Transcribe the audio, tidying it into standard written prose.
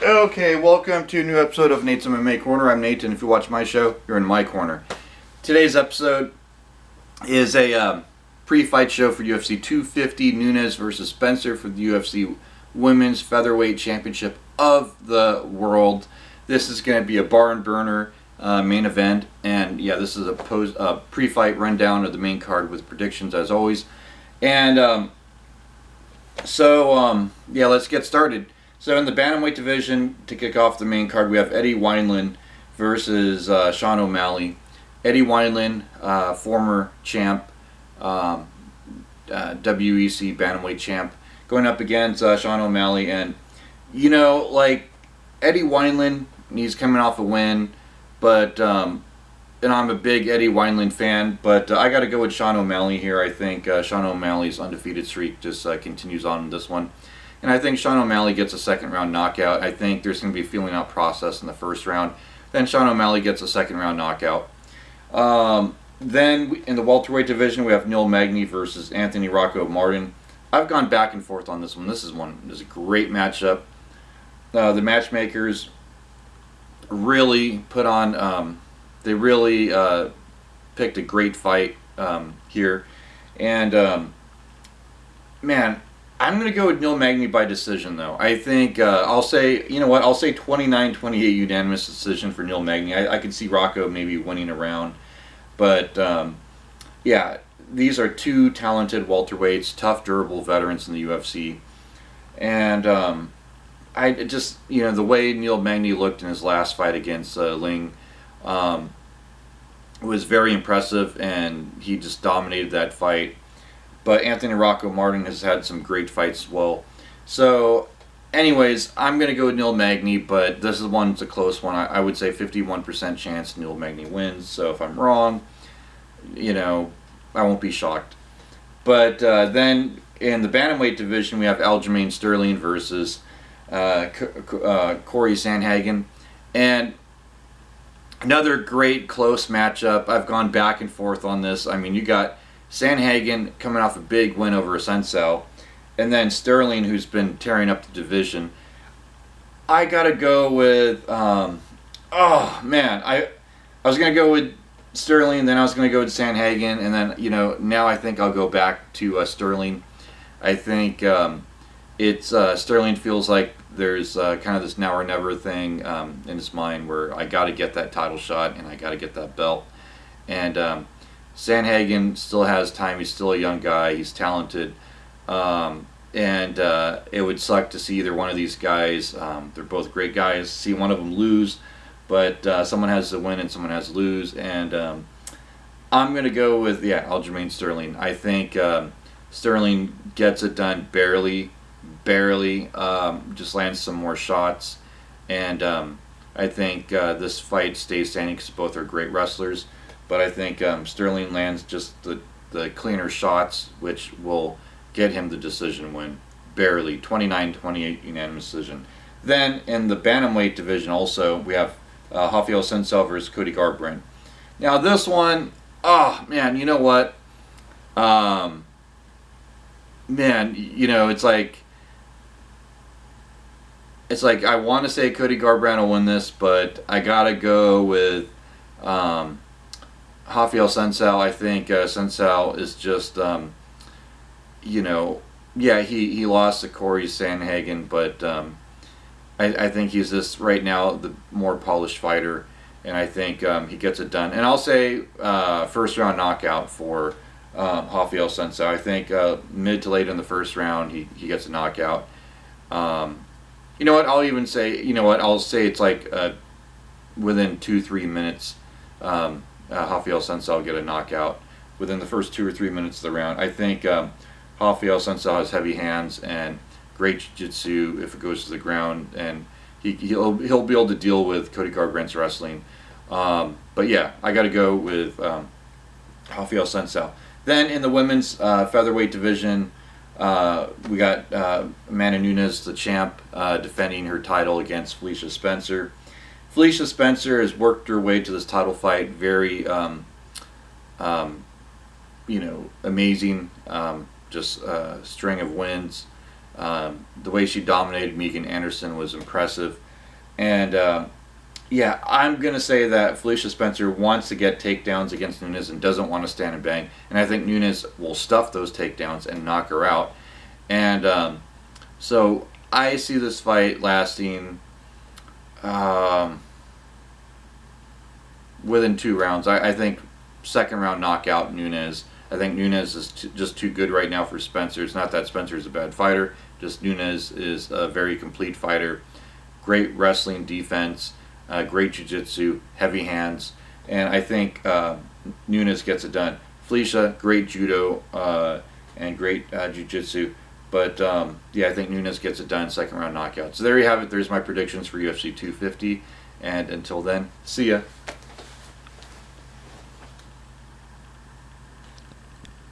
Okay, welcome to a new episode of Nate's MMA Corner. I'm Nate, and if you watch my show, you're in my corner. Today's episode is a pre-fight show for UFC 250, Nunes versus Spencer for the UFC Women's Featherweight Championship of the World. This is going to be a barn burner main event, and yeah, this is a pre-fight rundown of the main card with predictions as always. And yeah, let's get started. So in the bantamweight division, to kick off the main card, we have Eddie Wineland versus Sean O'Malley. Eddie Wineland, former champ, WEC bantamweight champ, going up against Sean O'Malley. And, you know, like, Eddie Wineland, he's coming off a win, but, and I'm a big Eddie Wineland fan, but I got to go with Sean O'Malley here. I think Sean O'Malley's undefeated streak just continues on in this one. And I think Sean O'Malley gets a second round knockout. I think there's going to be a feeling out process in the first round. Then Sean O'Malley gets a second round knockout. Then in the welterweight division, we have Neil Magny versus Anthony Rocco Martin. I've gone back and forth on this one. This is a great matchup. The matchmakers really put on, they really picked a great fight here. And man, I'm going to go with Neil Magny by decision, though. I think I'll say, you know what, I'll say 29-28 unanimous decision for Neil Magny. I could see Rocco maybe winning a round. But, yeah, these are two talented welterweights, tough, durable veterans in the UFC. And I just, you know, the way Neil Magny looked in his last fight against Ling was very impressive, and he just dominated that fight. But Anthony Rocco Martin has had some great fights as well. So, anyways, I'm going to go with Neil Magny, but this is one, it's a close one. I would say 51% chance Neil Magny wins. So if I'm wrong, you know, I won't be shocked. But then in the bantamweight division, we have Aljamain Sterling versus Corey Sandhagen. And another great close matchup. I've gone back and forth on this. I mean, you got Sandhagen coming off a big win over Assunção, and then Sterling, who's been tearing up the division. I gotta go with oh man, I was gonna go with Sterling, then I was gonna go with Sandhagen, and then, you know, now I think I'll go back to Sterling. I think it's Sterling feels like there's kind of this now or never thing in his mind where I gotta get that title shot and I gotta get that belt. And Sandhagen still has time. He's still a young guy. He's talented. And it would suck to see either one of these guys. They're both great guys. See one of them lose, but someone has to win and someone has to lose. And I'm going to go with, yeah, Aljamain Sterling. I think Sterling gets it done barely, just lands some more shots. And I think this fight stays standing because both are great wrestlers. But I think Sterling lands just the cleaner shots, which will get him the decision win. Barely. 29-28 unanimous decision. Then in the bantamweight division also, we have Rafael Assunção versus Cody Garbrandt. Now this one, oh man, you know what? Man, you know, it's like I want to say Cody Garbrandt will win this, but I gotta go with Rafael Assunção. I think Assunção is just, you know, yeah, he lost to Corey Sandhagen, but I think he's just right now the more polished fighter, and I think he gets it done. And I'll say first round knockout for Rafael Assunção. I think mid to late in the first round he gets a knockout. You know what? I'll even say, you know what? I'll say it's like within 2-3 minutes. Rafael Assunção will get a knockout within the first 2 or 3 minutes of the round. I think Rafael Assunção has heavy hands and great jiu-jitsu if it goes to the ground, and he'll be able to deal with Cody Garbrandt's wrestling. But yeah, I got to go with Rafael Assunção. Then in the women's featherweight division, we got Amanda Nunes, the champ, defending her title against Felicia Spencer. Felicia Spencer has worked her way to this title fight. Very, you know, amazing. Just a string of wins. The way she dominated Megan Anderson was impressive. And yeah, I'm going to say that Felicia Spencer wants to get takedowns against Nunes and doesn't want to stand and bang. And I think Nunes will stuff those takedowns and knock her out. And so I see this fight lasting within 2 rounds. I think second round knockout Nunes. I think Nunes is just too good right now for Spencer. It's not that Spencer is a bad fighter. Just Nunes is a very complete fighter. Great wrestling defense, great jiu-jitsu, heavy hands. And I think Nunes gets it done. Felicia, great judo and great jiu-jitsu. But yeah, I think Nunes gets it done, second round knockout. So there you have it. There's my predictions for UFC 250. And until then, see ya.